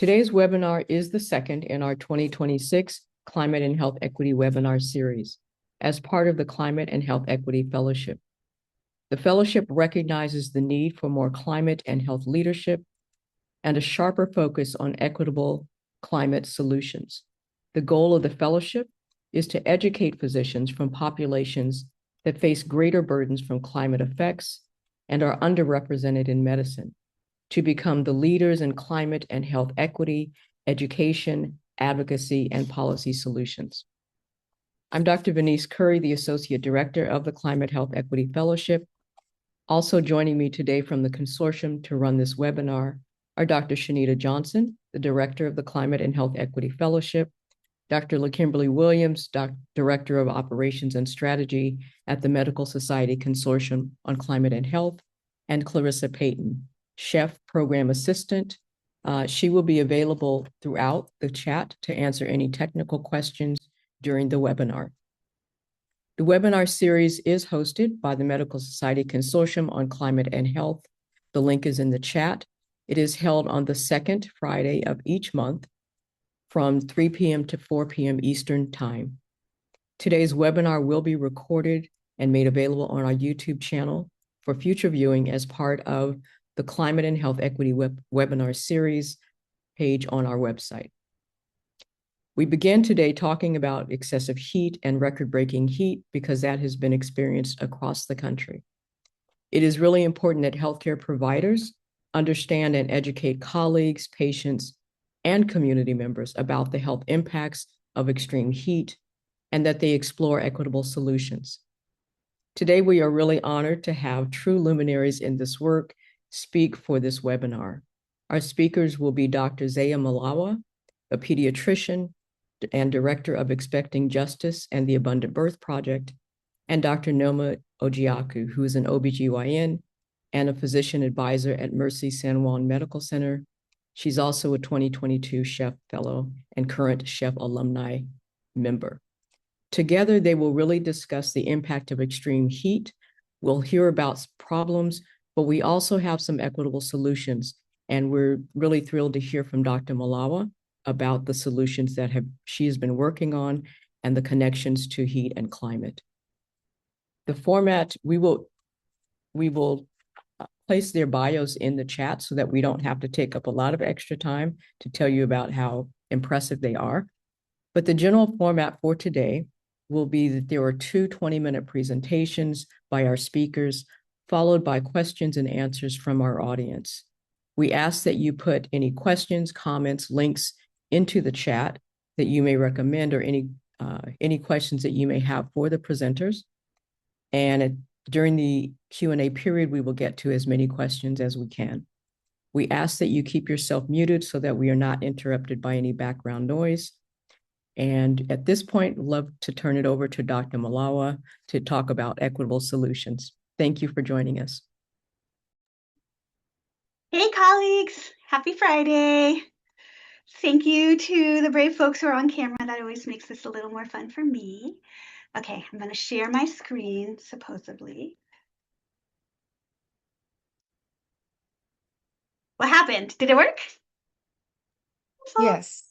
Today's webinar is the second in our 2026 Climate and Health Equity webinar series as part of the Climate and Health Equity Fellowship. The fellowship recognizes the need for more climate and health leadership and a sharper focus on equitable climate solutions. The goal of the fellowship is to educate physicians from populations that face greater burdens from climate effects and are underrepresented in medicine, to become the leaders in climate and health equity, education, advocacy, and policy solutions. I'm Dr. Venice Curry, the Associate Director of the Climate Health Equity Fellowship. Also joining me today from the consortium to run this webinar are Dr. Shanita Johnson, the Director of the Climate and Health Equity Fellowship, Dr. LaKimberly Williams, Director of Operations and Strategy at the Medical Society Consortium on Climate and Health, and Clarissa Payton, Chef Program Assistant. She will be available throughout the chat to answer any technical questions during the webinar. The webinar series is hosted by the Medical Society Consortium on Climate and Health. The link is in the chat. It is held on the second Friday of each month from 3 p.m. to 4 p.m. Eastern Time. Today's webinar will be recorded and made available on our YouTube channel for future viewing as part of the Climate and Health Equity webinar series page on our website. We begin today talking about excessive heat and record-breaking heat because that has been experienced across the country. It is really important that healthcare providers understand and educate colleagues, patients, and community members about the health impacts of extreme heat and that they explore equitable solutions. Today, we are really honored to have true luminaries in this work speak for this webinar. Our speakers will be Dr. Zea Malawa, a pediatrician and director of Expecting Justice and the Abundant Birth Project, and Dr. Nneoma Ojiaku, who is an OBGYN and a physician advisor at Mercy San Juan Medical Center. She's also a 2022 Chef Fellow and current Chef Alumni member. Together, they will really discuss the impact of extreme heat. We'll hear about problems, but we also have some equitable solutions. And we're really thrilled to hear from Dr. Malawa about the solutions that she has been working on and the connections to heat and climate. The format, we will place their bios in the chat so that we don't have to take up a lot of extra time to tell you about how impressive they are. But the general format for today will be that there are two 20-minute presentations by our speakers, followed by questions and answers from our audience. We ask that you put any questions, comments, links into the chat that you may recommend or any questions that you may have for the presenters. And during the Q&A period, we will get to as many questions as we can. We ask that you keep yourself muted so that we are not interrupted by any background noise. And at this point, I'd love to turn it over to Dr. Malawa to talk about equitable solutions. Thank you for joining us. Hey, colleagues. Happy Friday. Thank you to the brave folks who are on camera. That always makes this a little more fun for me. Okay, I'm going to share my screen, supposedly. What happened? Did it work? Yes.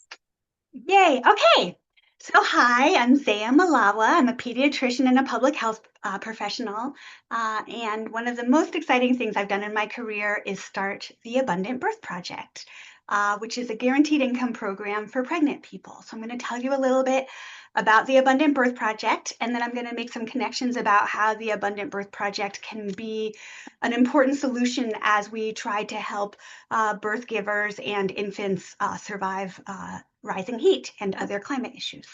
Yay. Okay. So hi, I'm Zea Malawa. I'm a pediatrician and a public health professional. And one of the most exciting things I've done in my career is start the Abundant Birth Project, which is a guaranteed income program for pregnant people. So I'm going to tell you a little bit about the Abundant Birth Project, and then I'm going to make some connections about how the Abundant Birth Project can be an important solution as we try to help birth givers and infants survive rising heat and other climate issues.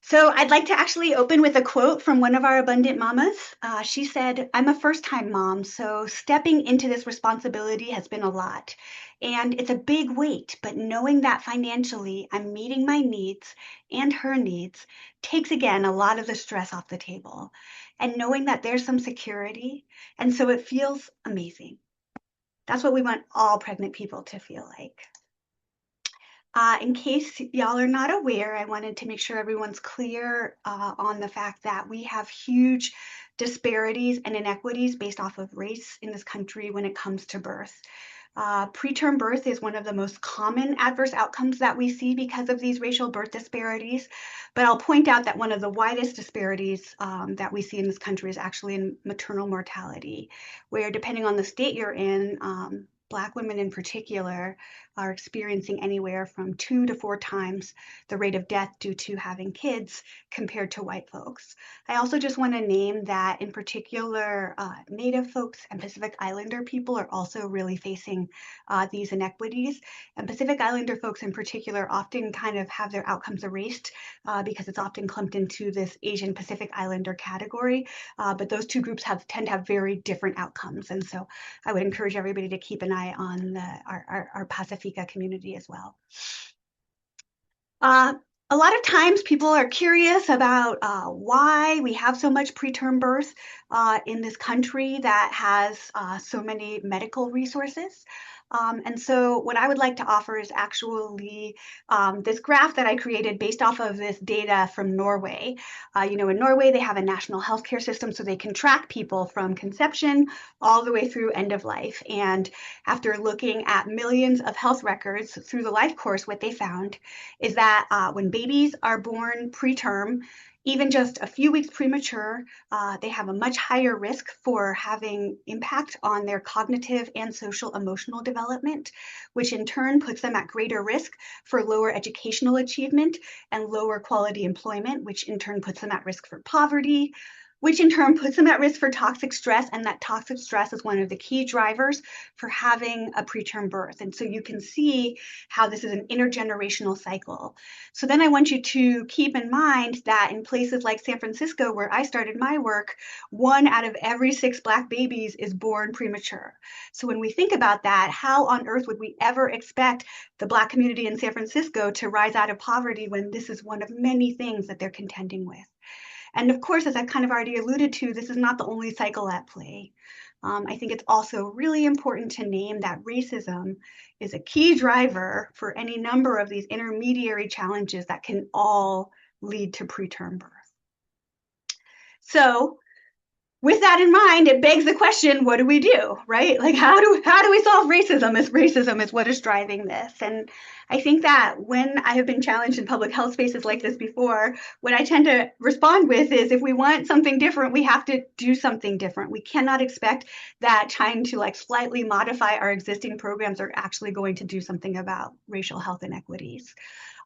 So I'd like to actually open with a quote from one of our abundant mamas. She said, "I'm a first-time mom, so stepping into this responsibility has been a lot. And it's a big weight, but knowing that financially I'm meeting my needs and her needs takes, again, a lot of the stress off the table. And knowing that there's some security, and so it feels amazing." That's what we want all pregnant people to feel like. In case y'all are not aware, I wanted to make sure everyone's clear on the fact that we have huge disparities and inequities based off of race in this country when it comes to birth. Preterm birth is one of the most common adverse outcomes that we see because of these racial birth disparities. But I'll point out that one of the widest disparities that we see in this country is actually in maternal mortality, where depending on the state you're in, Black women in particular are experiencing anywhere from 2 to 4 times the rate of death due to having kids compared to white folks. I also just want to name that in particular, Native folks and Pacific Islander people are also really facing these inequities. And Pacific Islander folks in particular often kind of have their outcomes erased because it's often clumped into this Asian Pacific Islander category. But those two groups tend to have very different outcomes. And so I would encourage everybody to keep an eye on our Pacifica community as well. A lot of times people are curious about why we have so much preterm birth in this country that has so many medical resources. And so what I would like to offer is actually this graph that I created based off of this data from Norway. In Norway, they have a national healthcare system, so they can track people from conception all the way through end of life. And after looking at millions of health records through the life course, what they found is that when babies are born preterm, even just a few weeks premature, they have a much higher risk for having impact on their cognitive and social emotional development, which in turn puts them at greater risk for lower educational achievement and lower quality employment, which in turn puts them at risk for poverty, which in turn puts them at risk for toxic stress. And that toxic stress is one of the key drivers for having a preterm birth. And so you can see how this is an intergenerational cycle. So then I want you to keep in mind that in places like San Francisco, where I started my work, 1 out of every 6 Black babies is born premature. So when we think about that, how on earth would we ever expect the Black community in San Francisco to rise out of poverty when this is one of many things that they're contending with? And of course, as I kind of already alluded to, this is not the only cycle at play. I think it's also really important to name that racism is a key driver for any number of these intermediary challenges that can all lead to preterm birth. So with that in mind, it begs the question, what do we do, right? Like, how do we solve racism if racism is what is driving this? And I think that when I have been challenged in public health spaces like this before, what I tend to respond with is, if we want something different, we have to do something different. We cannot expect that trying to slightly modify our existing programs are actually going to do something about racial health inequities.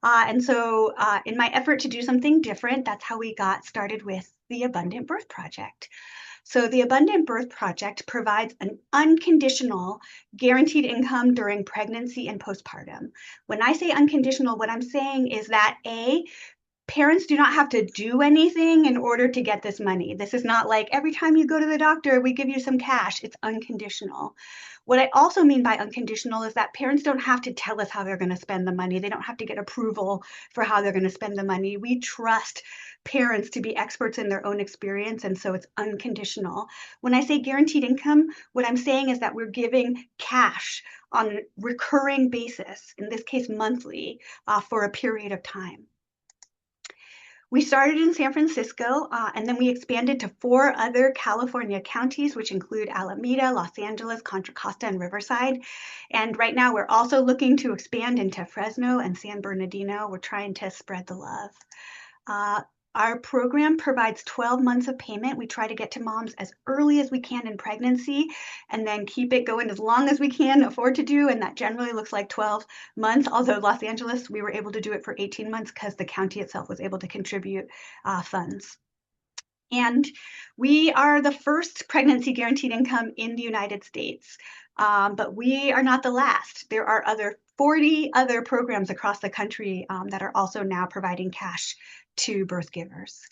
And so in my effort to do something different, that's how we got started with the Abundant Birth Project. So the Abundant Birth Project provides an unconditional guaranteed income during pregnancy and postpartum. When I say unconditional, what I'm saying is that parents do not have to do anything in order to get this money. This is not like every time you go to the doctor, we give you some cash. It's unconditional. What I also mean by unconditional is that parents don't have to tell us how they're going to spend the money. They don't have to get approval for how they're going to spend the money. We trust parents to be experts in their own experience, and so it's unconditional. When I say guaranteed income, what I'm saying is that we're giving cash on a recurring basis, in this case monthly, for a period of time. We started in San Francisco, and then we expanded to 4 other California counties, which include Alameda, Los Angeles, Contra Costa, and Riverside. And right now, we're also looking to expand into Fresno and San Bernardino. We're trying to spread the love. Our program provides 12 months of payment. We try to get to moms as early as we can in pregnancy and then keep it going as long as we can afford to do. And that generally looks like 12 months. Although Los Angeles, we were able to do it for 18 months because the county itself was able to contribute funds. And we are the first pregnancy guaranteed income in the United States. But we are not the last. There are 40 other programs across the country that are also now providing cash to birth givers.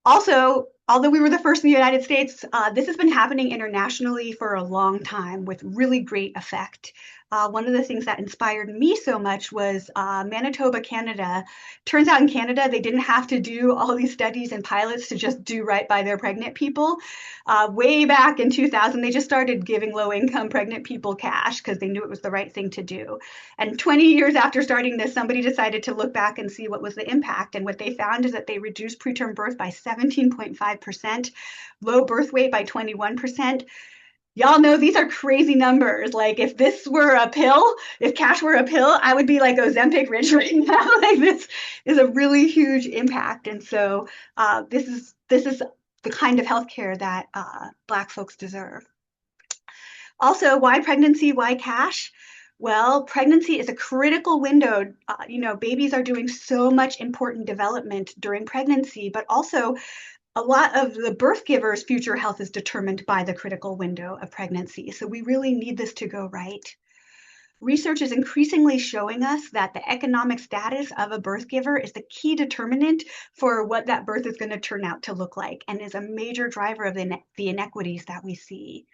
Also, although we were the first in the United States, this has been happening internationally for a long time with really great effect. One of the things that inspired me so much was Manitoba, Canada. Turns out in Canada, they didn't have to do all these studies and pilots to just do right by their pregnant people. Way back in 2000, they just started giving low-income pregnant people cash because they knew it was the right thing to do. And 20 years after starting this, somebody decided to look back and see what was the impact. And what they found is that they reduced preterm birth by 17.5%, low birth weight by 21%, Y'all know these are crazy numbers. Like if this were a pill, if cash were a pill, I would be like Ozempic rich right now. Like this is a really huge impact. And so this is the kind of healthcare that Black folks deserve. Also, why pregnancy? Why cash? Well, pregnancy is a critical window. Babies are doing so much important development during pregnancy, but also a lot of the birth giver's future health is determined by the critical window of pregnancy. So we really need this to go right. Research is increasingly showing us that the economic status of a birth giver is the key determinant for what that birth is going to turn out to look like and is a major driver of the inequities that we see.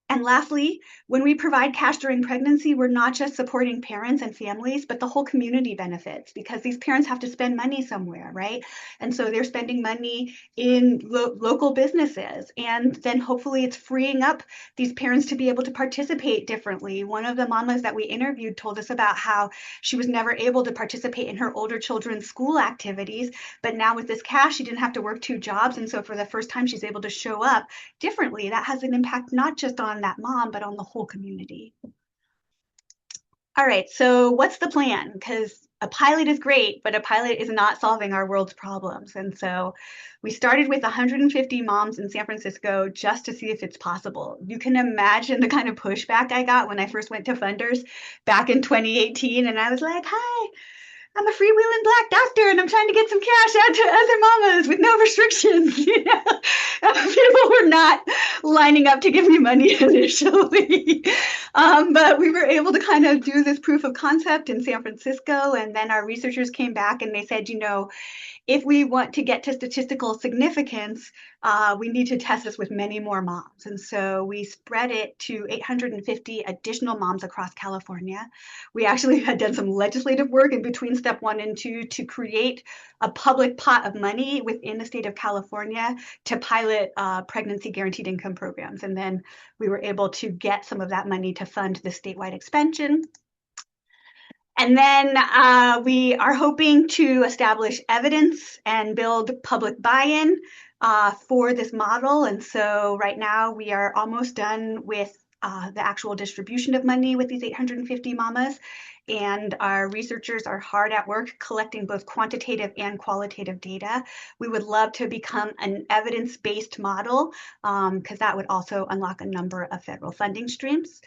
And lastly, when we provide cash during pregnancy, we're not just supporting parents and families, but the whole community benefits because these parents have to spend money somewhere, right? And so they're spending money in local businesses. And then hopefully it's freeing up these parents to be able to participate differently. One of the mamas that we interviewed told us about how she was never able to participate in her older children's school activities, but now with this cash, she didn't have to work 2 jobs. And so for the first time, she's able to show up differently. That has an impact not just on that mom, but on the whole community. All right, so what's the plan? Because a pilot is great, but a pilot is not solving our world's problems. And so we started with 150 moms in San Francisco just to see if it's possible. You can imagine the kind of pushback I got when I first went to funders back in 2018. And I was like, hi, I'm a freewheeling Black doctor and I'm trying to get some cash out to other mamas with no restrictions. People were not lining up to give me money initially. But we were able to kind of do this proof of concept in San Francisco. And then our researchers came back and they said, if we want to get to statistical significance, we need to test this with many more moms. And so we spread it to 850 additional moms across California. We actually had done some legislative work in between step 1 and 2 to create a public pot of money within the state of California to pilot pregnancy guaranteed income programs. And then we were able to get some of that money to fund the statewide expansion. And then we are hoping to establish evidence and build public buy-in for this model. And so right now we are almost done with the actual distribution of money with these 850 mamas. And our researchers are hard at work collecting both quantitative and qualitative data. We would love to become an evidence-based model because that would also unlock a number of federal funding streams.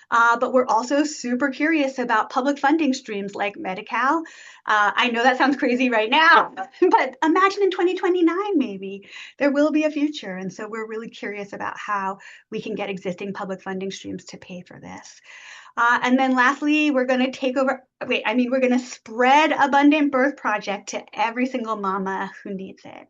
But we're also super curious about public funding streams like Medi-Cal. I know that sounds crazy right now, but imagine in 2029, maybe there will be a future. And so we're really curious about how we can get existing public funding streams to pay for this. And then lastly, we're going to we're going to spread Abundant Birth Project to every single mama who needs it.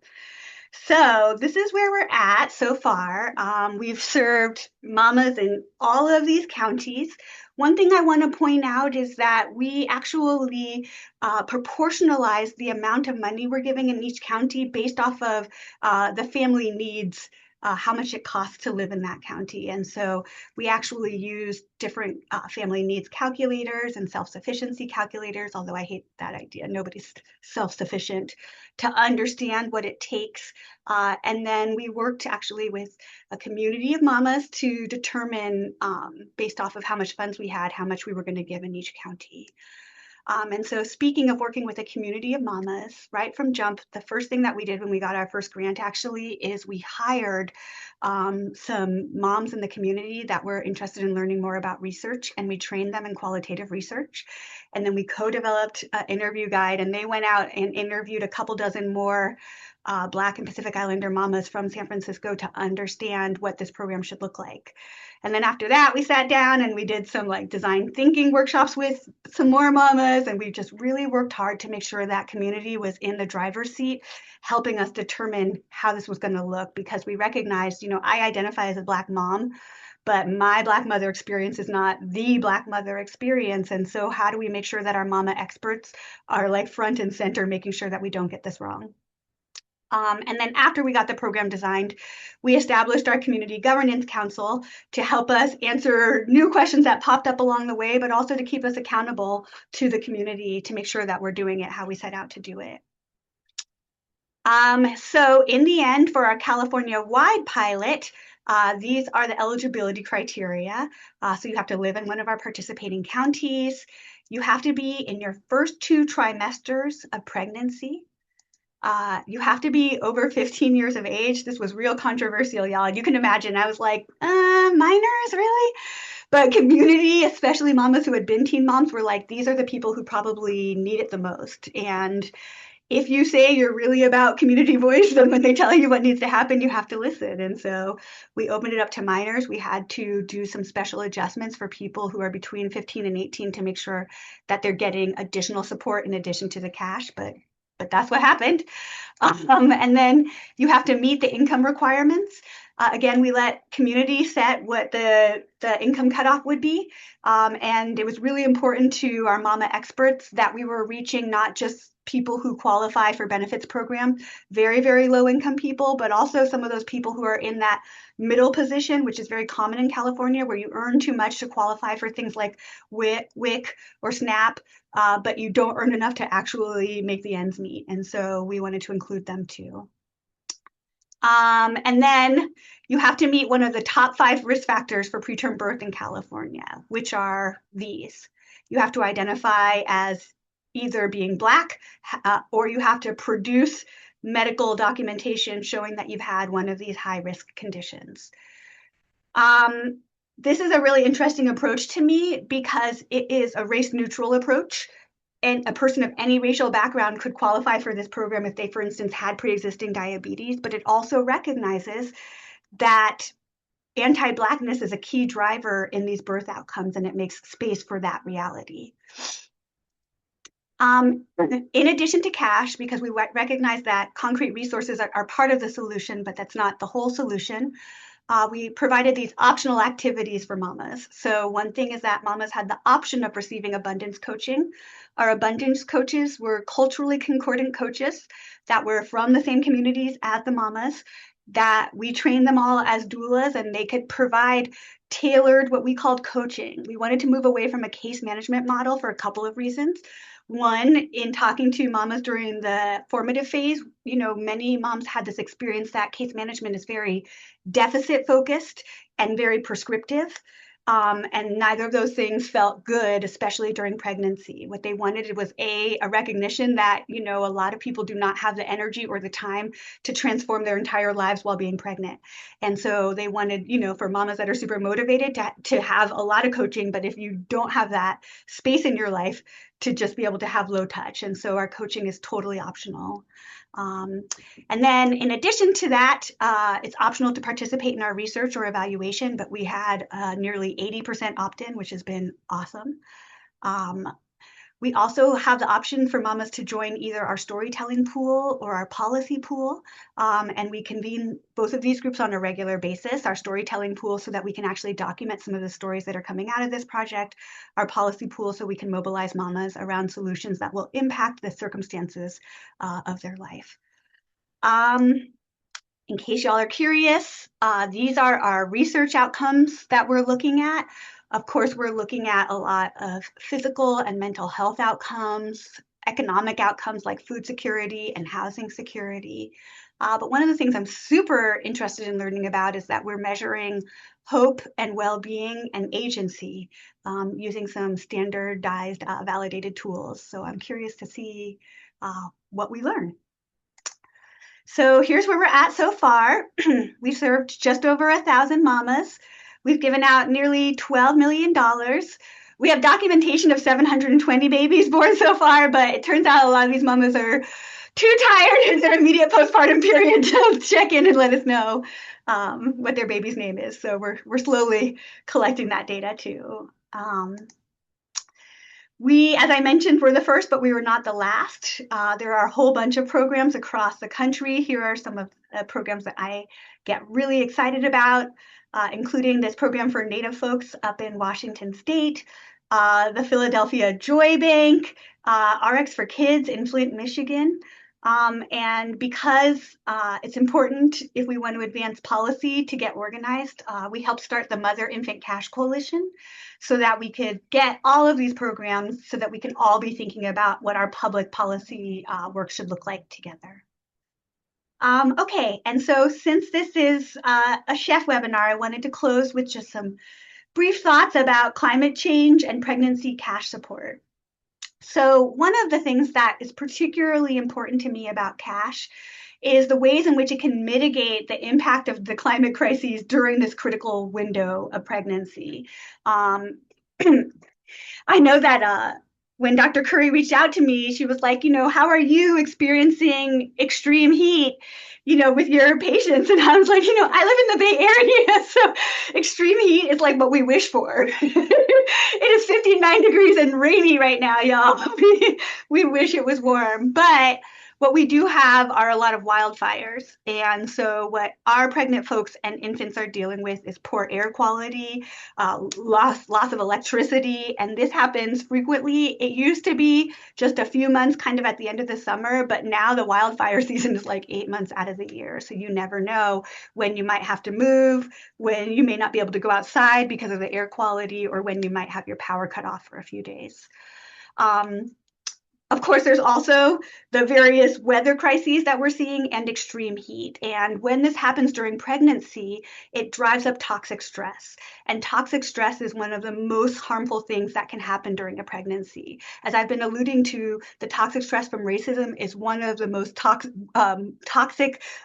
So this is where we're at so far. We've served mamas in all of these counties. One thing I want to point out is that we actually proportionalize the amount of money we're giving in each county based off of the family needs, how much it costs to live in that county. And so we actually use different family needs calculators and self-sufficiency calculators, although I hate that idea. Nobody's self-sufficient, to understand what it takes. And then we worked actually with a community of mamas to determine, based off of how much funds we had, how much we were going to give in each county. And so speaking of working with a community of mamas, right from jump, the first thing that we did when we got our first grant actually is we hired some moms in the community that were interested in learning more about research, and we trained them in qualitative research. And then we co-developed an interview guide, and they went out and interviewed a couple dozen more Black and Pacific Islander mamas from San Francisco to understand what this program should look like. And then after that, we sat down and we did some design thinking workshops with some more mamas. And we just really worked hard to make sure that community was in the driver's seat, helping us determine how this was going to look, because we recognized, I identify as a Black mom, but my Black mother experience is not the Black mother experience. And so how do we make sure that our mama experts are front and center, making sure that we don't get this wrong? And then after we got the program designed, we established our community governance council to help us answer new questions that popped up along the way, but also to keep us accountable to the community to make sure that we're doing it how we set out to do it. So in the end, for our California-wide pilot, These are the eligibility criteria. So you have to live in one of our participating counties. You have to be in your first 2 trimesters of pregnancy. You have to be over 15 years of age. This was real controversial, y'all. You can imagine. I was like, minors, really? But community, especially mamas who had been teen moms, were like, these are the people who probably need it the most. And if you say you're really about community voice, then when they tell you what needs to happen, you have to listen. And so we opened it up to minors. We had to do some special adjustments for people who are between 15 and 18 to make sure that they're getting additional support in addition to the cash. But that's what happened. And then you have to meet the income requirements. Again, we let community set what the income cutoff would be. And it was really important to our mama experts that we were reaching not just people who qualify for benefits program, very, very low income people, but also some of those people who are in that middle position, which is very common in California, where you earn too much to qualify for things like WIC or SNAP, but you don't earn enough to actually make the ends meet. And so we wanted to include them too. And then you have to meet one of the top 5 risk factors for preterm birth in California, which are these. You have to identify as either being Black, or you have to produce medical documentation showing that you've had one of these high risk conditions. This is a really interesting approach to me because it is a race neutral approach. And a person of any racial background could qualify for this program if they, for instance, had pre-existing diabetes, but it also recognizes that anti-Blackness is a key driver in these birth outcomes, and it makes space for that reality. In addition to cash, because we recognize that concrete resources are part of the solution, but that's not the whole solution, we provided these optional activities for mamas. So one thing is that mamas had the option of receiving abundance coaching. Our abundance coaches were culturally concordant coaches that were from the same communities as the mamas, that we trained them all as doulas, and they could provide tailored what we called coaching. We wanted to move away from a case management model for a couple of reasons. One, in talking to mamas during the formative phase, many moms had this experience that case management is very deficit focused and very prescriptive. And neither of those things felt good, especially during pregnancy. What they wanted was a recognition that, a lot of people do not have the energy or the time to transform their entire lives while being pregnant. And so they wanted, for mamas that are super motivated to have a lot of coaching, but if you don't have that space in your life, to just be able to have low touch. And so our coaching is totally optional. And then in addition to that, it's optional to participate in our research or evaluation, but we had nearly 80% opt-in, which has been awesome. We also have the option for mamas to join either our storytelling pool or our policy pool. And we convene both of these groups on a regular basis, our storytelling pool so that we can actually document some of the stories that are coming out of this project, our policy pool so we can mobilize mamas around solutions that will impact the circumstances of their life. In case y'all are curious, these are our research outcomes that we're looking at. Of course, we're looking at a lot of physical and mental health outcomes, economic outcomes like food security and housing security. But one of the things I'm super interested in learning about is that we're measuring hope and well-being and agency using some standardized validated tools. So I'm curious to see what we learn. So here's where we're at so far. We've served just over 1,000 mamas. We've given out nearly $12 million. We have documentation of 720 babies born so far, but it turns out a lot of these mamas are too tired in their immediate postpartum period to check in and let us know what their baby's name is. So we're slowly collecting that data too. We, as I mentioned, were the first, but we were not the last. There are a whole bunch of programs across the country. Here are some of the programs that I get really excited about, including this program for Native folks up in Washington State, the Philadelphia Joy Bank, RX for Kids in Flint, Michigan. And because it's important if we want to advance policy to get organized, we helped start the Mother Infant Cash Coalition so that we could get all of these programs so that we can all be thinking about what our public policy work should look like together. Okay, and so since this is a chef webinar, I wanted to close with just some brief thoughts about climate change and pregnancy cash support. So one of the things that is particularly important to me about cash is the ways in which it can mitigate the impact of the climate crises during this critical window of pregnancy. Um, I know that when Dr. Curry reached out to me, she was like, how are you experiencing extreme heat, with your patients? And I was like, I live in the Bay Area, so extreme heat is like what we wish for. It is 59 degrees and rainy right now, y'all. We wish it was warm, but what we do have are a lot of wildfires. And so what our pregnant folks and infants are dealing with is poor air quality, loss of electricity, and this happens frequently. It used to be just a few months kind of at the end of the summer, but now the wildfire season is like 8 months out of the year. So you never know when you might have to move, when you may not be able to go outside because of the air quality, or when you might have your power cut off for a few days. Of course, there's also the various weather crises that we're seeing and extreme heat. And when this happens during pregnancy, it drives up toxic stress. And toxic stress is one of the most harmful things that can happen during a pregnancy. As I've been alluding to, the toxic stress from racism is one of the most toxic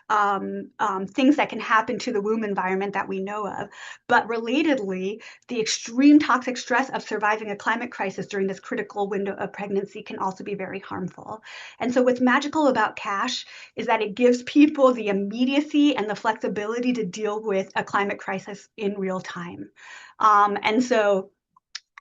things that can happen to the womb environment that we know of. But relatedly, the extreme toxic stress of surviving a climate crisis during this critical window of pregnancy can also be very harmful. And so what's magical about cash is that it gives people the immediacy and the flexibility to deal with a climate crisis in real time. And so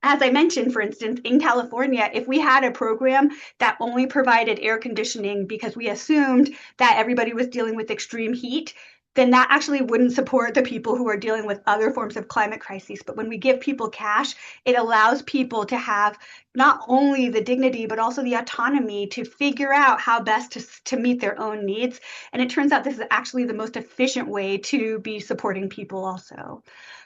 as I mentioned, for instance, in California, if we had a program that only provided air conditioning because we assumed that everybody was dealing with extreme heat, then that actually wouldn't support the people who are dealing with other forms of climate crises. But when we give people cash, it allows people to have not only the dignity, but also the autonomy to figure out how best to meet their own needs. And it turns out this is actually the most efficient way to be supporting people also.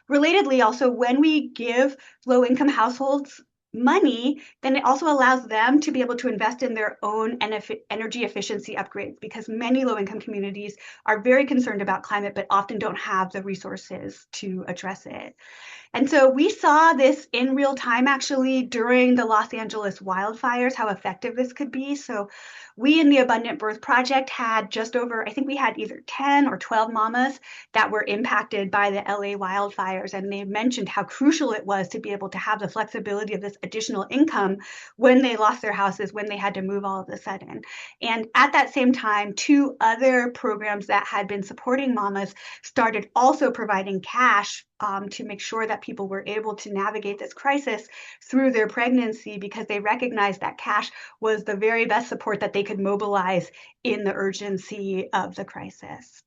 Relatedly, also, when we give low-income households money, then it also allows them to be able to invest in their own energy efficiency upgrades, because many low-income communities are very concerned about climate, but often don't have the resources to address it. And so we saw this in real time, actually, during the Los Angeles wildfires, how effective this could be. So we in the Abundant Birth Project had just over, I think we had either 10 or 12 mamas that were impacted by the LA wildfires. And they mentioned how crucial it was to be able to have the flexibility of this additional income when they lost their houses, when they had to move all of a sudden. And at that same time, two other programs that had been supporting mamas started also providing cash to make sure that people were able to navigate this crisis through their pregnancy, because they recognized that cash was the very best support that they could mobilize in the urgency of the crisis.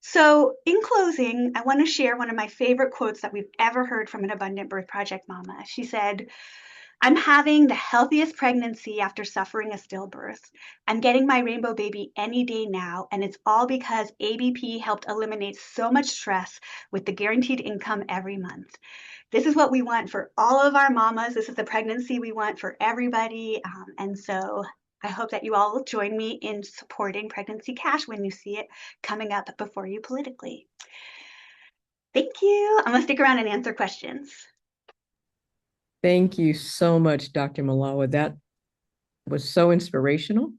So in closing, I want to share one of my favorite quotes that we've ever heard from an Abundant Birth Project mama. She said, "I'm having the healthiest pregnancy after suffering a stillbirth. I'm getting my rainbow baby any day now, and it's all because ABP helped eliminate so much stress with the guaranteed income every month." This is what we want for all of our mamas. This is the pregnancy we want for everybody. And so I hope that you all will join me in supporting Pregnancy Cash when you see it coming up before you politically. Thank you. I'm going to stick around and answer questions. Thank you so much, Dr. Malawa. That was so inspirational,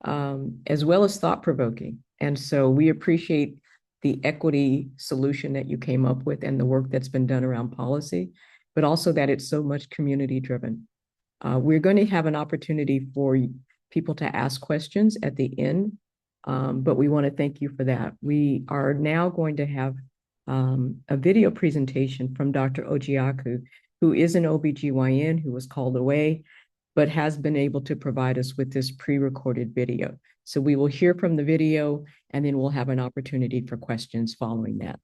as well as thought-provoking. And so we appreciate the equity solution that you came up with and the work that's been done around policy, but also that it's so much community-driven. We're going to have an opportunity for people to ask questions at the end, but we want to thank you for that. We are now going to have a video presentation from Dr. Ojiaku, who is an OBGYN who was called away, but has been able to provide us with this pre-recorded video. So we will hear from the video, and then we'll have an opportunity for questions following that.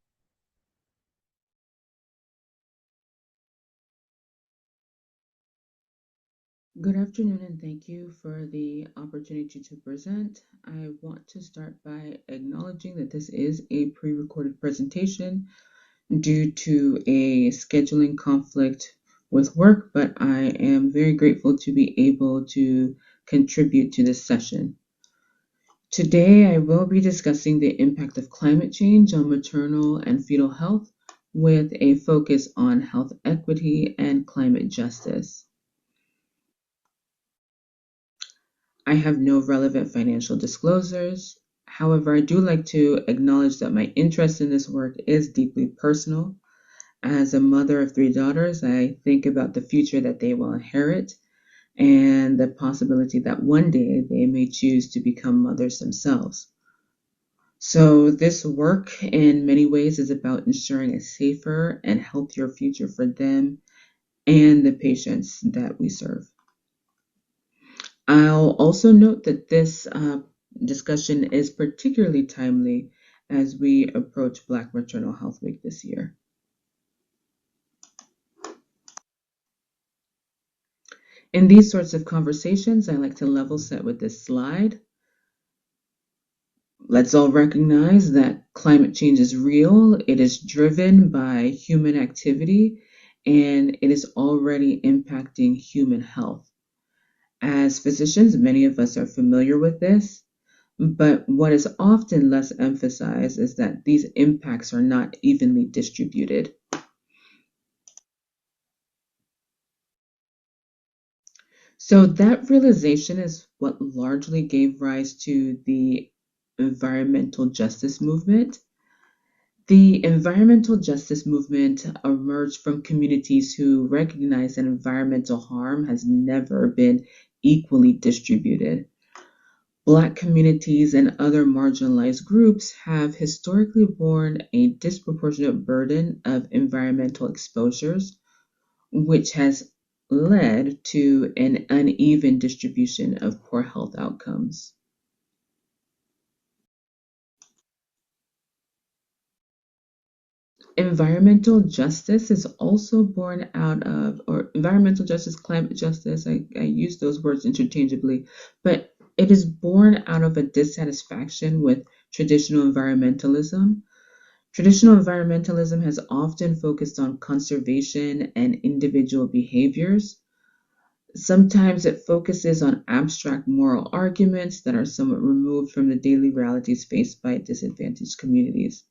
Good afternoon, and thank you for the opportunity to present. I want to start by acknowledging that this is a pre-recorded presentation due to a scheduling conflict with work, but I am very grateful to be able to contribute to this session. Today, I will be discussing the impact of climate change on maternal and fetal health with a focus on health equity and climate justice. I have no relevant financial disclosures. However, I do like to acknowledge that my interest in this work is deeply personal. As a mother of three daughters, I think about the future that they will inherit and the possibility that one day they may choose to become mothers themselves. So, this work in many ways is about ensuring a safer and healthier future for them and the patients that we serve. I'll also note that this discussion is particularly timely as we approach Black Maternal Health Week this year. In these sorts of conversations, I like to level set with this slide. Let's all recognize that climate change is real, it is driven by human activity, and it is already impacting human health. As physicians, many of us are familiar with this, but what is often less emphasized is that these impacts are not evenly distributed. So that realization is what largely gave rise to the environmental justice movement. The environmental justice movement emerged from communities who recognize that environmental harm has never been equally distributed. Black communities and other marginalized groups have historically borne a disproportionate burden of environmental exposures, which has led to an uneven distribution of poor health outcomes. Environmental justice is also born out of, or environmental justice, climate justice, I use those words interchangeably, but it is born out of a dissatisfaction with traditional environmentalism. Traditional environmentalism has often focused on conservation and individual behaviors. Sometimes it focuses on abstract moral arguments that are somewhat removed from the daily realities faced by disadvantaged communities.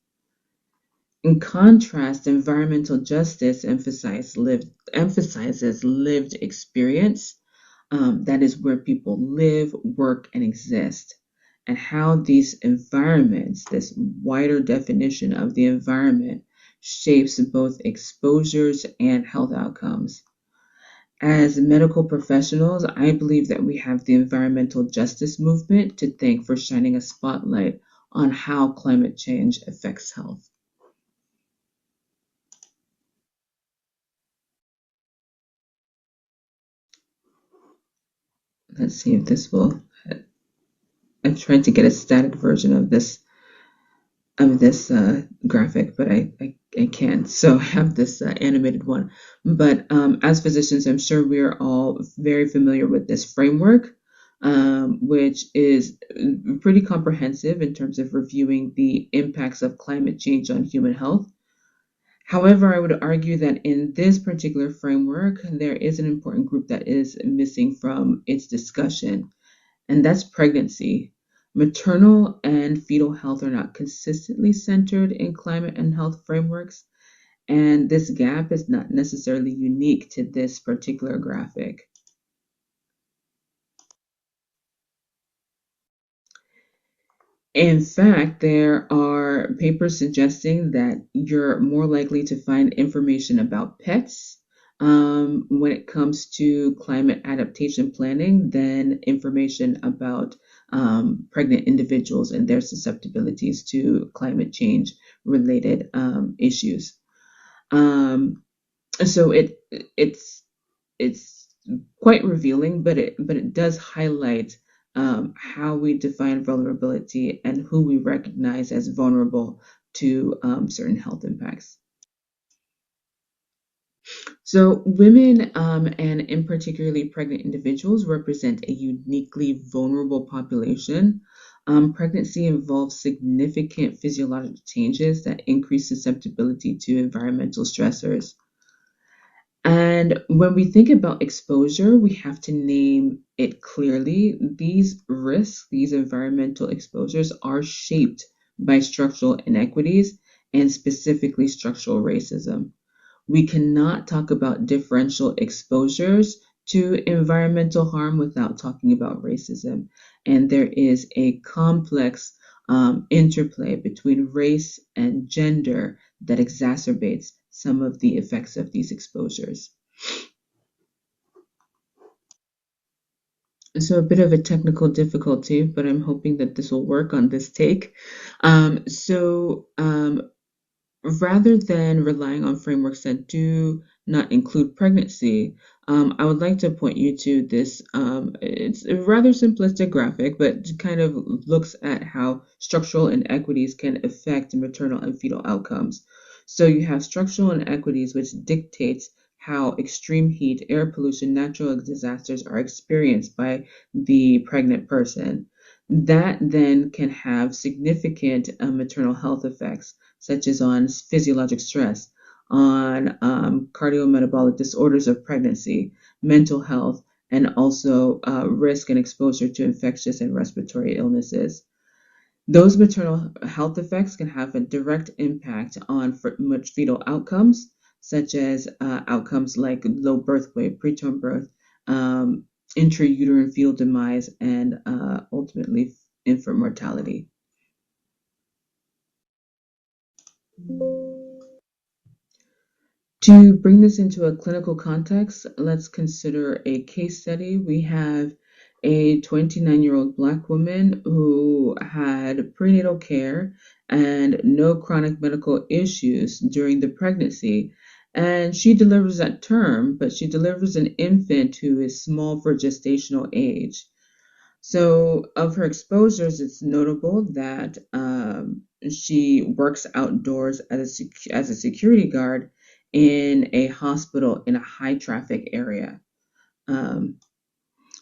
In contrast, environmental justice emphasizes lived experience. That is where people live, work, and exist, and how these environments, this wider definition of the environment, shapes both exposures and health outcomes. As medical professionals, I believe that we have the environmental justice movement to thank for shining a spotlight on how climate change affects health. Let's see if this will. I've tried to get a static version of this graphic, but I can't. So I have this animated one. But as physicians, I'm sure we are all very familiar with this framework, which is pretty comprehensive in terms of reviewing the impacts of climate change on human health. However, I would argue that in this particular framework, there is an important group that is missing from its discussion, and that's pregnancy. Maternal and fetal health are not consistently centered in climate and health frameworks, and this gap is not necessarily unique to this particular graphic. In fact, there are papers suggesting that you're more likely to find information about pets when it comes to climate adaptation planning than information about pregnant individuals and their susceptibilities to climate change related issues. So it's quite revealing, but it does highlight how we define vulnerability and who we recognize as vulnerable to certain health impacts. So women and in particularly pregnant individuals represent a uniquely vulnerable population. Pregnancy involves significant physiological changes that increase susceptibility to environmental stressors. And when we think about exposure, we have to name it clearly. These risks, these environmental exposures, are shaped by structural inequities and specifically structural racism. We cannot talk about differential exposures to environmental harm without talking about racism. And there is a complex interplay between race and gender that exacerbates some of the effects of these exposures. So a bit of a technical difficulty, but I'm hoping that this will work on this take. Rather than relying on frameworks that do not include pregnancy, I would like to point you to this. It's a rather simplistic graphic, but kind of looks at how structural inequities can affect maternal and fetal outcomes. So you have structural inequities, which dictates how extreme heat, air pollution, natural disasters are experienced by the pregnant person. That then can have significant maternal health effects such as on physiologic stress, on cardiometabolic disorders of pregnancy, mental health, and also risk and exposure to infectious and respiratory illnesses. Those maternal health effects can have a direct impact on fetal outcomes, such as outcomes like low birth weight, preterm birth, intrauterine fetal demise, and ultimately infant mortality. To bring this into a clinical context, let's consider a case study. We have a 29-year-old Black woman who had prenatal care and no chronic medical issues during the pregnancy. And she delivers at term, but she delivers an infant who is small for gestational age. So, of her exposures, it's notable that she works outdoors as a security guard in a hospital in a high traffic area. Um,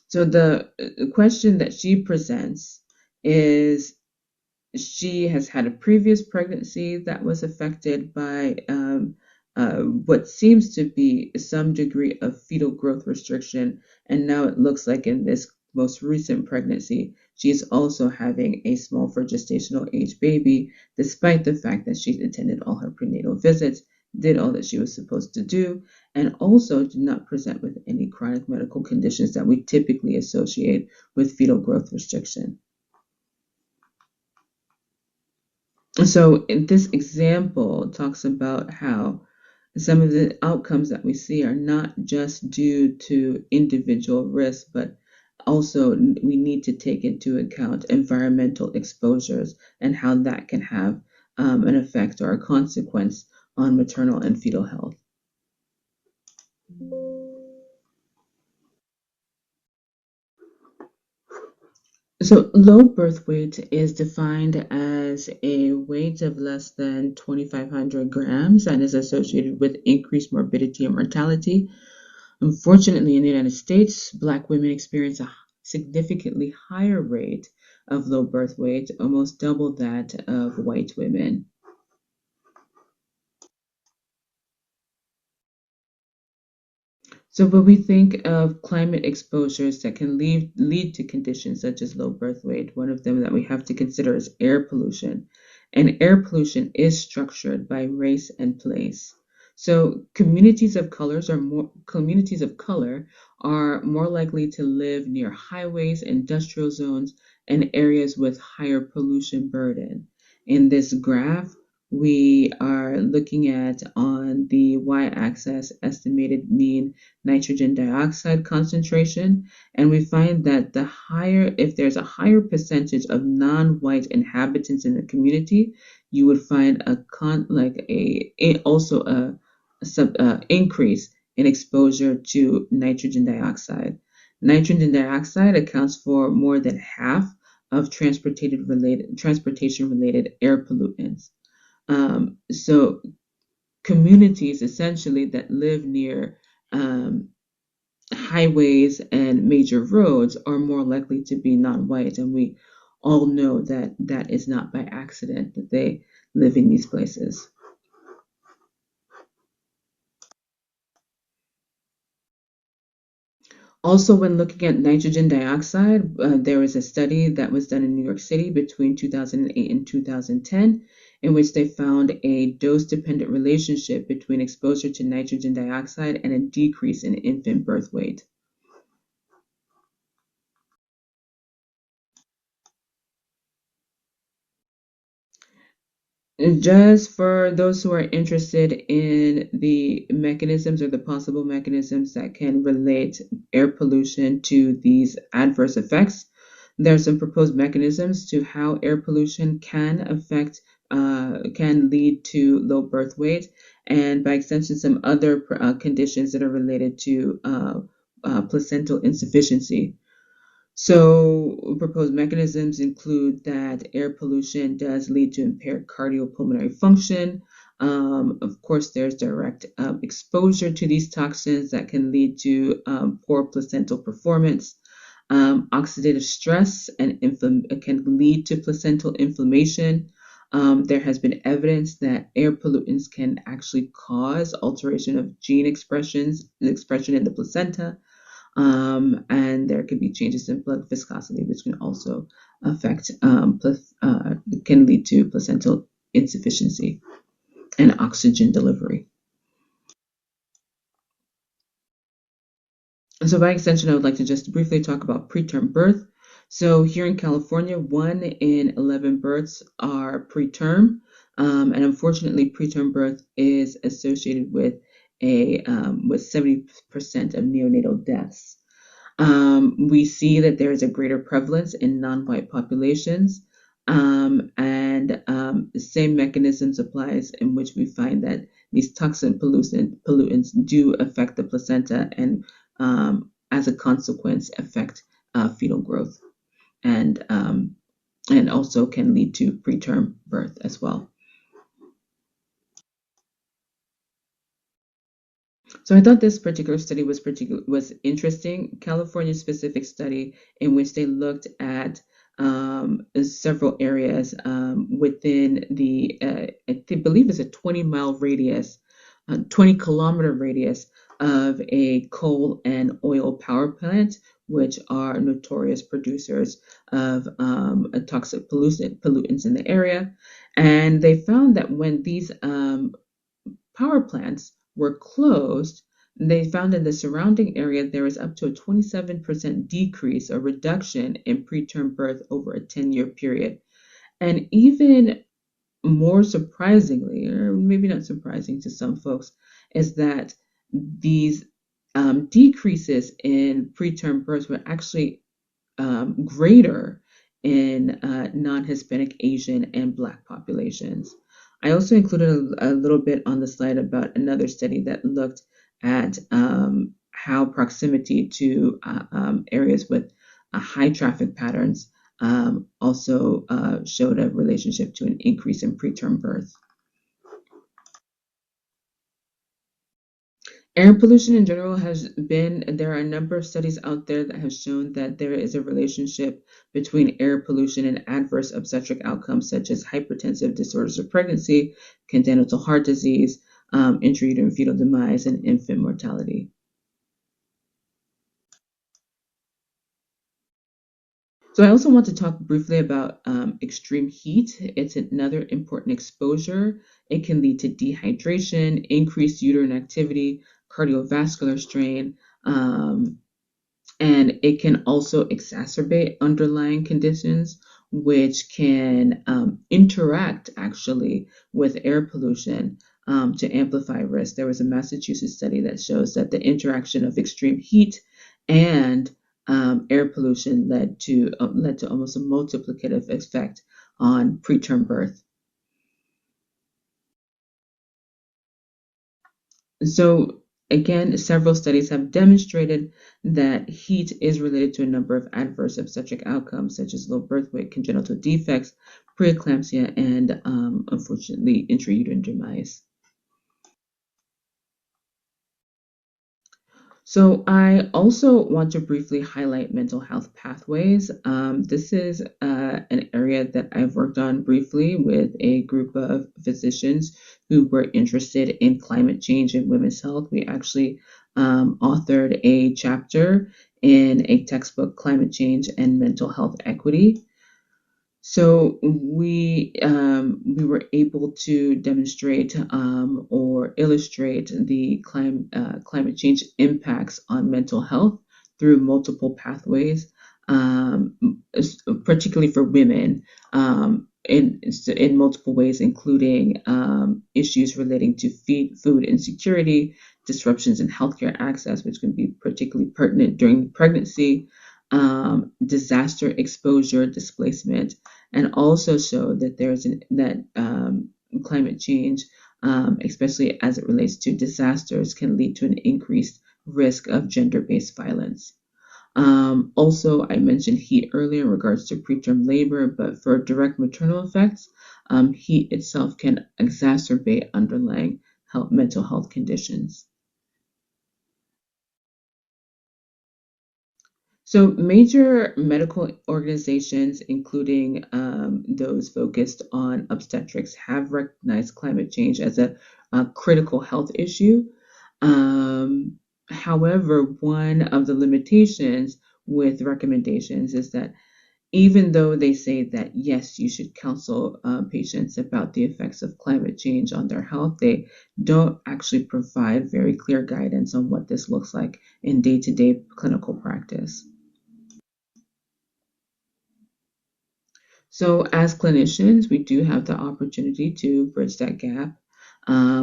so, the question that she presents is she has had a previous pregnancy that was affected by what seems to be some degree of fetal growth restriction. And now it looks like in this most recent pregnancy, she's also having a small for gestational age baby, despite the fact that she attended all her prenatal visits, did all that she was supposed to do, and also did not present with any chronic medical conditions that we typically associate with fetal growth restriction. So in this example talks about how some of the outcomes that we see are not just due to individual risk, but also we need to take into account environmental exposures and how that can have an effect or a consequence on maternal and fetal health. So low birth weight is defined as a weight of less than 2,500 grams and is associated with increased morbidity and mortality. Unfortunately, in the United States, Black women experience a significantly higher rate of low birth weight, almost double that of white women. So when we think of climate exposures that can lead to conditions such as low birth weight, one of them that we have to consider is air pollution. And air pollution is structured by race and place. So communities of color are more likely to live near highways, industrial zones, and areas with higher pollution burden. In this graph, we are looking at on the y-axis estimated mean nitrogen dioxide concentration, and we find that if there's a higher percentage of non-white inhabitants in the community, you would find also a increase in exposure to nitrogen dioxide. Nitrogen dioxide accounts for more than half of transportation-related air pollutants. So communities essentially that live near highways and major roads are more likely to be non-white, and we all know that that is not by accident that they live in these places. Also, when looking at nitrogen dioxide, there was a study that was done in New York City between 2008 and 2010, in which they found a dose-dependent relationship between exposure to nitrogen dioxide and a decrease in infant birth weight. And just for those who are interested in the mechanisms or the possible mechanisms that can relate air pollution to these adverse effects, there are some proposed mechanisms to how air pollution can affect, can lead to low birth weight, and by extension, some other conditions that are related to placental insufficiency. So, proposed mechanisms include that air pollution does lead to impaired cardiopulmonary function. Of course, there's direct exposure to these toxins that can lead to poor placental performance. Oxidative stress and can lead to placental inflammation. There has been evidence that air pollutants can actually cause alteration of gene expression in the placenta. And there could be changes in blood viscosity, which can also affect, can lead to placental insufficiency and oxygen delivery. So by extension, I would like to just briefly talk about preterm birth. So here in California, 1 in 11 births are preterm, and unfortunately, preterm birth is associated with 70% of neonatal deaths. We see that there is a greater prevalence in non-white populations, and the same mechanisms applies in which we find that these toxin pollutants do affect the placenta and, as a consequence, affect fetal growth and also can lead to preterm birth as well. So I thought this particular study was interesting. California-specific study in which they looked at several areas within the, I believe it's a 20-mile radius, 20-kilometer radius of a coal and oil power plant, which are notorious producers of toxic pollutants in the area. And they found that when these power plants were closed, they found in the surrounding area there was up to a 27% decrease or reduction in preterm birth over a 10-year period. And even more surprisingly, or maybe not surprising to some folks, is that these decreases in preterm births were actually greater in non-Hispanic, Asian, and Black populations. I also included a little bit on the slide about another study that looked at how proximity to areas with high traffic patterns also showed a relationship to an increase in preterm birth. Air pollution in general there are a number of studies out there that have shown that there is a relationship between air pollution and adverse obstetric outcomes such as hypertensive disorders of pregnancy, congenital heart disease, intrauterine fetal demise, and infant mortality. So I also want to talk briefly about extreme heat. It's another important exposure. It can lead to dehydration, increased uterine activity, cardiovascular strain, and it can also exacerbate underlying conditions which can interact actually with air pollution to amplify risk. There was a Massachusetts study that shows that the interaction of extreme heat and air pollution led to almost a multiplicative effect on preterm birth. So again, several studies have demonstrated that heat is related to a number of adverse obstetric outcomes, such as low birth weight, congenital defects, preeclampsia, and unfortunately, intrauterine demise. So I also want to briefly highlight mental health pathways. This is an area that I've worked on briefly with a group of physicians who were interested in climate change and women's health. We actually authored a chapter in a textbook, Climate Change and Mental Health Equity. So we were able to demonstrate or illustrate the climate change impacts on mental health through multiple pathways, um, particularly for women, in multiple ways, including issues relating to food insecurity, disruptions in healthcare access, which can be particularly pertinent during pregnancy, disaster exposure, displacement, and also show that climate change, especially as it relates to disasters, can lead to an increased risk of gender-based violence. Also, I mentioned heat earlier in regards to preterm labor, but for direct maternal effects, heat itself can exacerbate underlying mental health conditions. So, major medical organizations, including those focused on obstetrics, have recognized climate change as a critical health issue. Um, However, one of the limitations with recommendations is that even though they say that yes, you should counsel patients about the effects of climate change on their health, they don't actually provide very clear guidance on what this looks like in day-to-day clinical practice. So, as clinicians, we do have the opportunity to bridge that gap,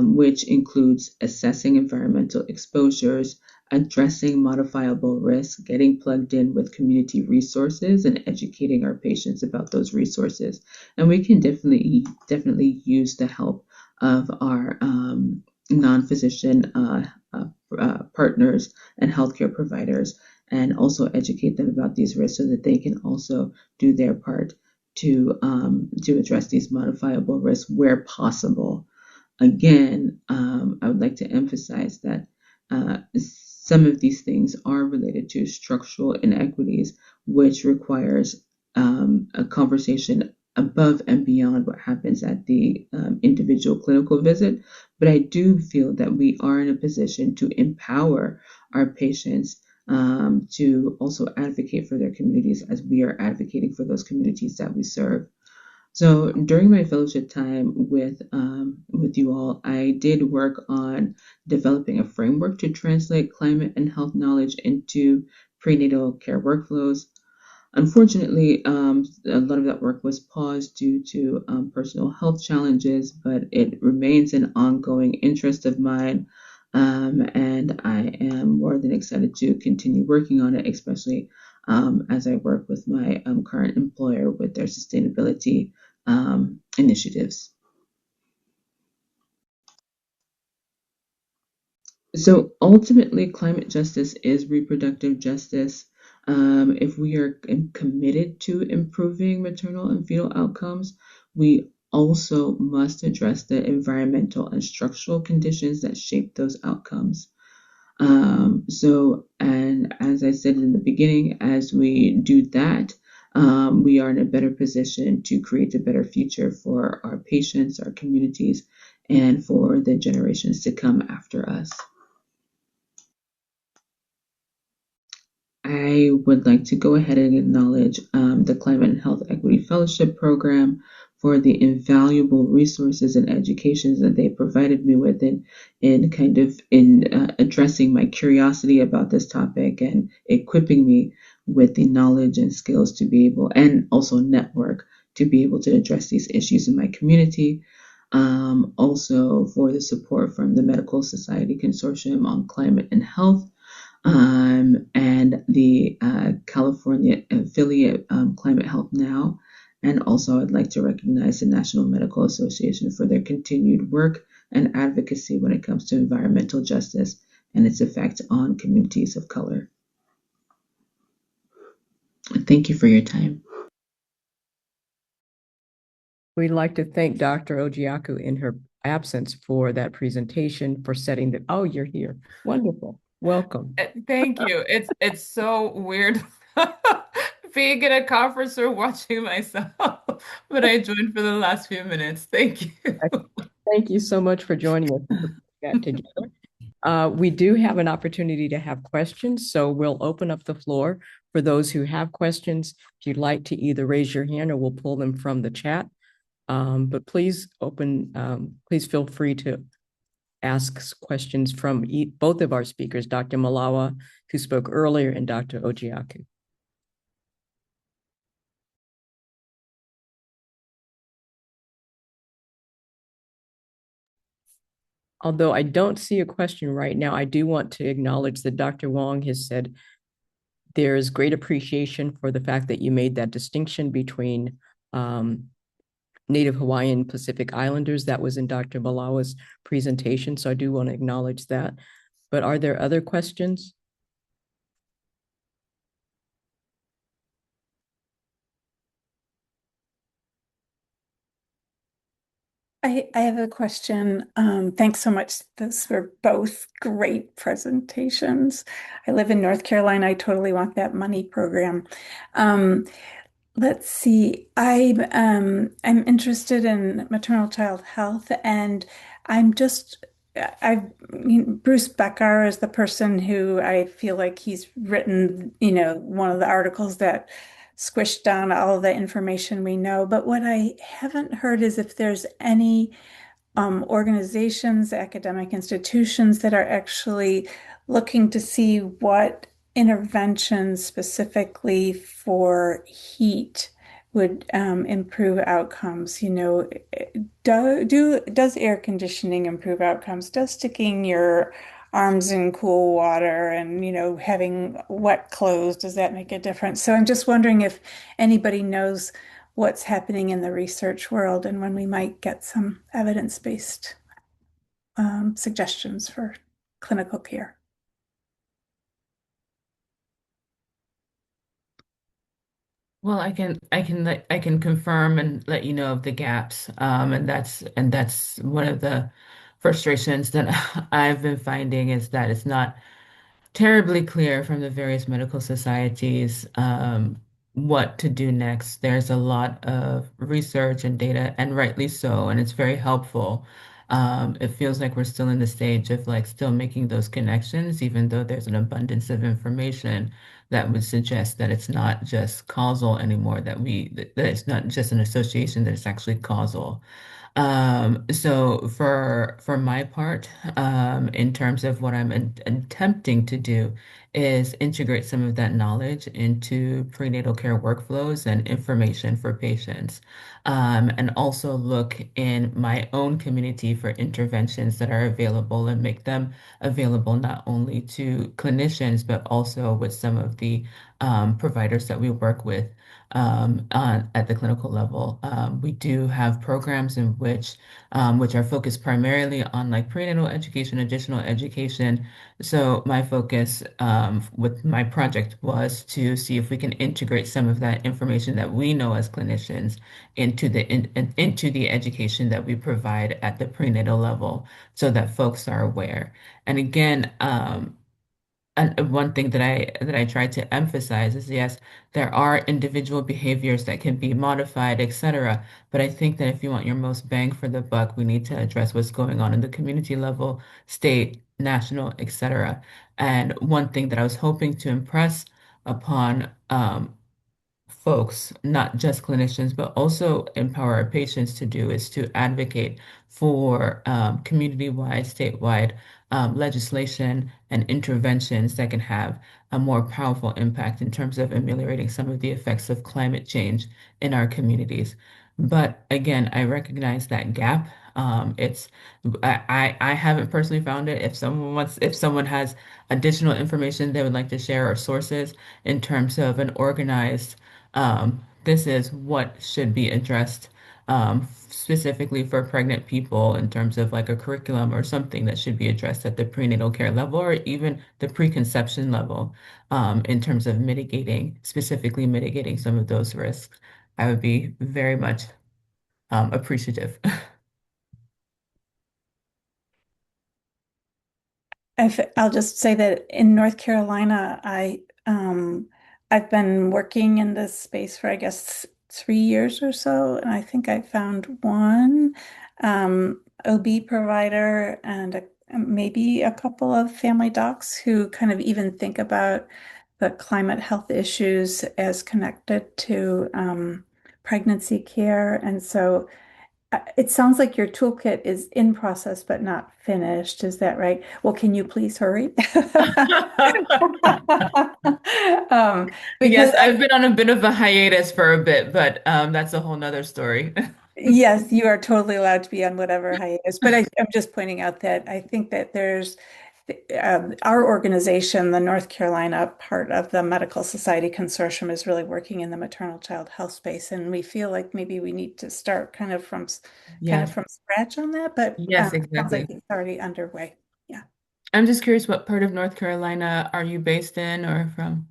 which includes assessing environmental exposures, addressing modifiable risk, getting plugged in with community resources, and educating our patients about those resources. And we can definitely use the help of our non-physician partners and healthcare providers, and also educate them about these risks so that they can also do their part to address these modifiable risks where possible. Again, I would like to emphasize that some of these things are related to structural inequities, which requires a conversation above and beyond what happens at the individual clinical visit. But I do feel that we are in a position to empower our patients to also advocate for their communities as we are advocating for those communities that we serve. So during my fellowship time with you all, I did work on developing a framework to translate climate and health knowledge into prenatal care workflows. Unfortunately, a lot of that work was paused due to personal health challenges, but it remains an ongoing interest of mine. And I am more than excited to continue working on it, especially as I work with my current employer with their sustainability initiatives. So ultimately, climate justice is reproductive justice. If we are committed to improving maternal and fetal outcomes, we also must address the environmental and structural conditions that shape those outcomes. And as I said in the beginning, as we do that, we are in a better position to create a better future for our patients, our communities, and for the generations to come after us. I would like to go ahead and acknowledge the Climate and Health Equity Fellowship Program for the invaluable resources and educations that they provided me with in addressing my curiosity about this topic and equipping me with the knowledge and skills to be able, and also network, to be able to address these issues in my community. Also for the support from the Medical Society Consortium on Climate and Health, and the California affiliate, Climate Health Now. And also, I'd like to recognize the National Medical Association for their continued work and advocacy when it comes to environmental justice and its effect on communities of color. Thank you for your time. We'd like to thank Dr. Ojiaku in her absence for that presentation, for setting the, oh, you're here. Wonderful. Welcome. Thank you. It's so weird being in a conference room watching myself, but I joined for the last few minutes. Thank you. Thank you so much for joining us. Got together. We do have an opportunity to have questions, so we'll open up the floor for those who have questions. If you'd like to either raise your hand or we'll pull them from the chat. But please feel free to ask questions from both of our speakers, Dr. Malawa, who spoke earlier, and Dr. Ojiaku. Although I don't see a question right now, I do want to acknowledge that Dr. Wong has said there is great appreciation for the fact that you made that distinction between Native Hawaiian Pacific Islanders. That was in Dr. Malawa's presentation, so I do want to acknowledge that. But are there other questions? I have a question. Thanks so much. Those were both great presentations. I live in North Carolina. I totally want that money program. Let's see. I'm interested in maternal child health, and I'm just Bruce Becker is the person who I feel like he's written, one of the articles that squished down all of the information we know. But what I haven't heard is if there's any organizations, academic institutions that are actually looking to see what interventions specifically for heat would improve outcomes. Does air conditioning improve outcomes? Does sticking your arms in cool water and, having wet clothes, does that make a difference? So I'm just wondering if anybody knows what's happening in the research world and when we might get some evidence-based suggestions for clinical care. Well, I can confirm and let you know of the gaps. And that's one of the frustrations that I've been finding is that it's not terribly clear from the various medical societies what to do next. There's a lot of research and data, and rightly so, and it's very helpful. It feels like we're still in the stage of like still making those connections, even though there's an abundance of information that would suggest that it's not just causal anymore, that it's not just an association, that it's actually causal. So for my part, in terms of what I'm attempting to do is integrate some of that knowledge into prenatal care workflows and information for patients. And also look in my own community for interventions that are available and make them available not only to clinicians, but also with some of the providers that we work with at the clinical level. We do have programs in which are focused primarily on like prenatal education, additional education. So my focus with my project was to see if we can integrate some of that information that we know as clinicians into the education that we provide at the prenatal level, so that folks are aware. And again, and one thing that I try to emphasize is yes, there are individual behaviors that can be modified, etc. But I think that if you want your most bang for the buck, we need to address what's going on in the community level, state, national, etc. And one thing that I was hoping to impress upon folks, not just clinicians, but also empower our patients to do is to advocate for community-wide, statewide legislation and interventions that can have a more powerful impact in terms of ameliorating some of the effects of climate change in our communities. But again, I recognize that gap. I haven't personally found it. If someone has additional information they would like to share or sources in terms of an organized this is what should be addressed specifically for pregnant people in terms of like a curriculum or something that should be addressed at the prenatal care level or even the preconception level in terms of specifically mitigating some of those risks. I would be very much appreciative. I'll just say that in North Carolina, I've been working in this space for I guess 3 years or so, and I think I found one OB provider and maybe a couple of family docs who kind of even think about the climate health issues as connected to pregnancy care. And so it sounds like your toolkit is in process but not finished. Is that right? Well, can you please hurry? Because Yes, I've been on a bit of a hiatus for a bit, but that's a whole nother story. yes, you are totally allowed to be on whatever hiatus. But I'm just pointing out that I think that there's our organization, the North Carolina part of the Medical Society Consortium, is really working in the maternal child health space, and we feel like maybe we need to start kind of Yes, from scratch on that. But yes, it sounds like exactly. it's already underway. Yeah, I'm just curious, what part of North Carolina are you based in or from?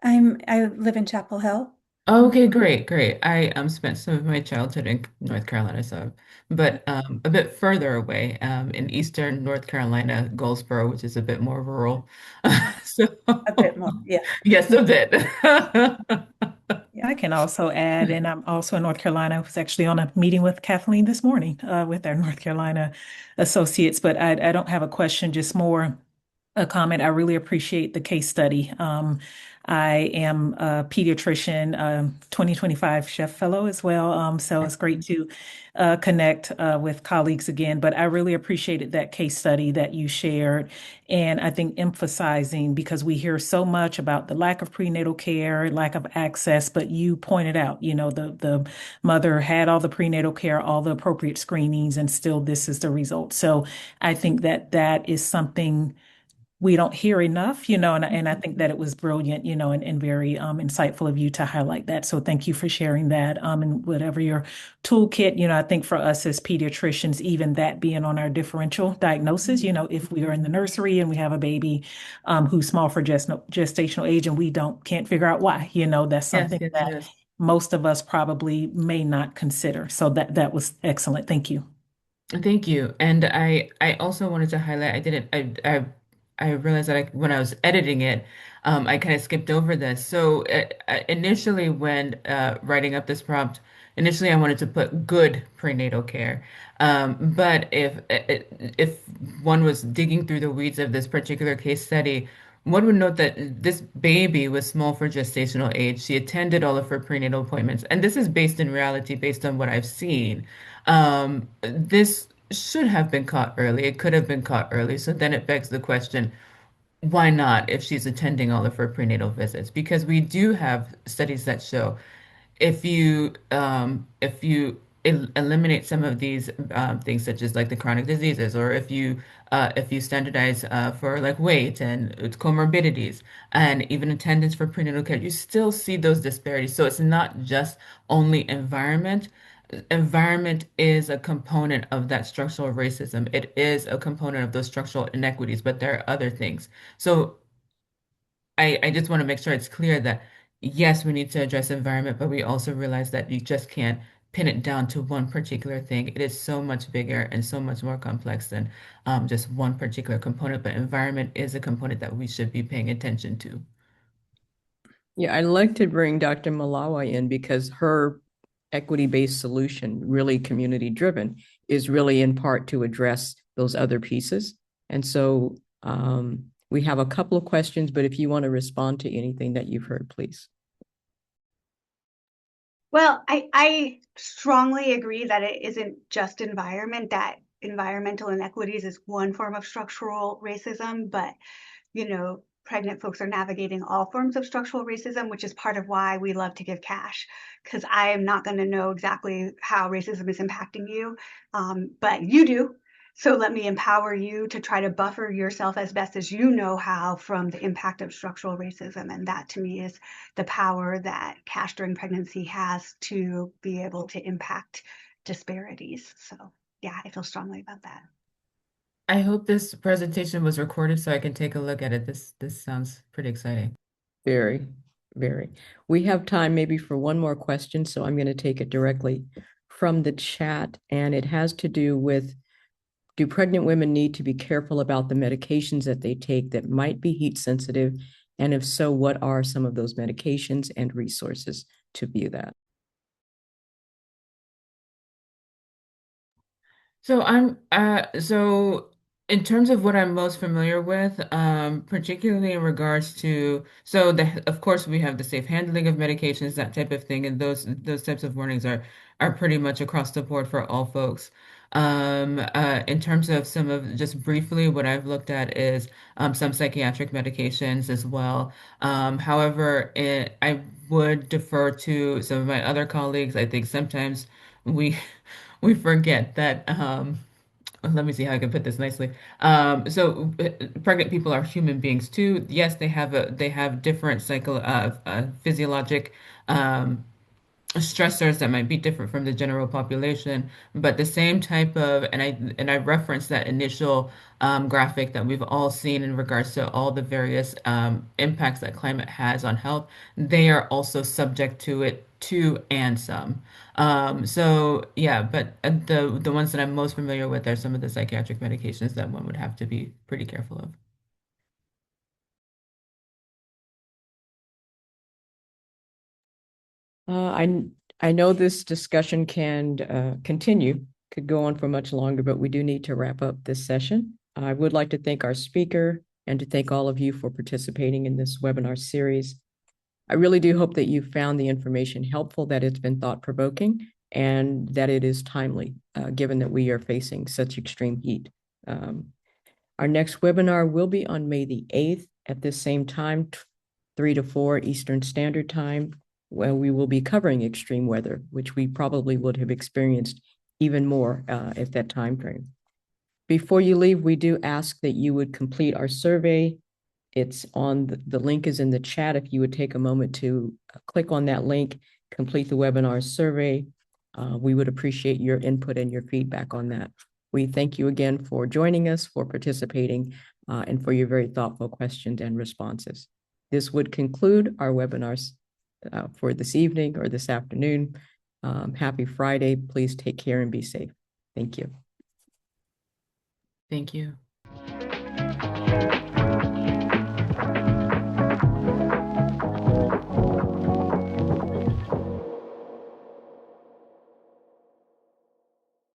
I live in Chapel Hill. Okay, great, great. I spent some of my childhood in North Carolina, so but a bit further away, in eastern North Carolina, Goldsboro, which is a bit more rural. So A bit more. Yeah. yes, a bit. I can also add, and I'm also in North Carolina. I was actually on a meeting with Kathleen this morning with our North Carolina associates, but I don't have a question, just more a comment. I really appreciate the case study. I am a pediatrician, 2025 chef fellow as well. So it's great to connect with colleagues again. But I really appreciated that case study that you shared. And I think emphasizing, because we hear so much about the lack of prenatal care, lack of access, but you pointed out, the mother had all the prenatal care, all the appropriate screenings, and still this is the result. So I think that that is something we don't hear enough, and I think that it was brilliant, and very insightful of you to highlight that. So thank you for sharing that. And whatever your toolkit, I think for us as pediatricians, even that being on our differential diagnosis, if we are in the nursery and we have a baby who's small for gestational age and we can't figure out why, that's Yes, something yes, that yes. most of us probably may not consider. So that was excellent. Thank you. Thank you. And I also wanted to highlight, I realized that when I was editing it, I kind of skipped over this. So initially when writing up this prompt, initially I wanted to put good prenatal care. But if one was digging through the weeds of this particular case study, one would note that this baby was small for gestational age. She attended all of her prenatal appointments, and this is based in reality, based on what I've seen. This should have been caught early. It could have been caught early. So then it begs the question, why not if she's attending all of her prenatal visits? Because we do have studies that show if you eliminate some of these things such as like the chronic diseases, or if you standardize for like weight and comorbidities and even attendance for prenatal care, you still see those disparities. So it's not just only environment. Environment is a component of that structural racism. It is a component of those structural inequities, but there are other things. So I just want to make sure it's clear that yes, we need to address environment, but we also realize that you just can't pin it down to one particular thing. It is so much bigger and so much more complex than just one particular component, but environment is a component that we should be paying attention to. Yeah, I'd like to bring Dr. Malawa in because her equity-based solution, really community-driven, is really in part to address those other pieces. And so we have a couple of questions, but if you want to respond to anything that you've heard, please. Well, I strongly agree that it isn't just environment, that environmental inequities is one form of structural racism, but pregnant folks are navigating all forms of structural racism, which is part of why we love to give cash, because I am not going to know exactly how racism is impacting you, but you do. So let me empower you to try to buffer yourself as best as you know how from the impact of structural racism. And that to me is the power that cash during pregnancy has to be able to impact disparities. So yeah, I feel strongly about that. I hope this presentation was recorded so I can take a look at it. This sounds pretty exciting. Very, very. We have time maybe for one more question, so I'm going to take it directly from the chat, and it has to do with, do pregnant women need to be careful about the medications that they take that might be heat sensitive? And if so, what are some of those medications and resources to view that? So I'm so In terms of what I'm most familiar with, particularly in regards to, so of course we have the safe handling of medications, that type of thing, and those types of warnings are pretty much across the board for all folks. In terms of some of just briefly what I've looked at is some psychiatric medications as well. However, I would defer to some of my other colleagues. I think sometimes we we forget that. Let me see how I can put this nicely. Pregnant people are human beings too. Yes, they have different physiologic um, stressors that might be different from the general population, but the same type of, and I referenced that initial graphic that we've all seen in regards to all the various impacts that climate has on health. They are also subject to it too, and some. So yeah, but the ones that I'm most familiar with are some of the psychiatric medications that one would have to be pretty careful of. I know this discussion can continue, could go on for much longer, but we do need to wrap up this session. I would like to thank our speaker and to thank all of you for participating in this webinar series. I really do hope that you found the information helpful, that it's been thought-provoking, and that it is timely, given that we are facing such extreme heat. Our next webinar will be on May the 8th at this same time, 3 to 4 Eastern Standard Time, where we will be covering extreme weather, which we probably would have experienced even more at that time frame. Before you leave, we do ask that you would complete our survey. It's on the link is in the chat. If you would take a moment to click on that link, complete the webinar survey, we would appreciate your input and your feedback on that. We thank you again for joining us, for participating, and for your very thoughtful questions and responses. This would conclude our webinars for this evening or this afternoon. Happy Friday. Please take care and be safe. Thank you. Thank you.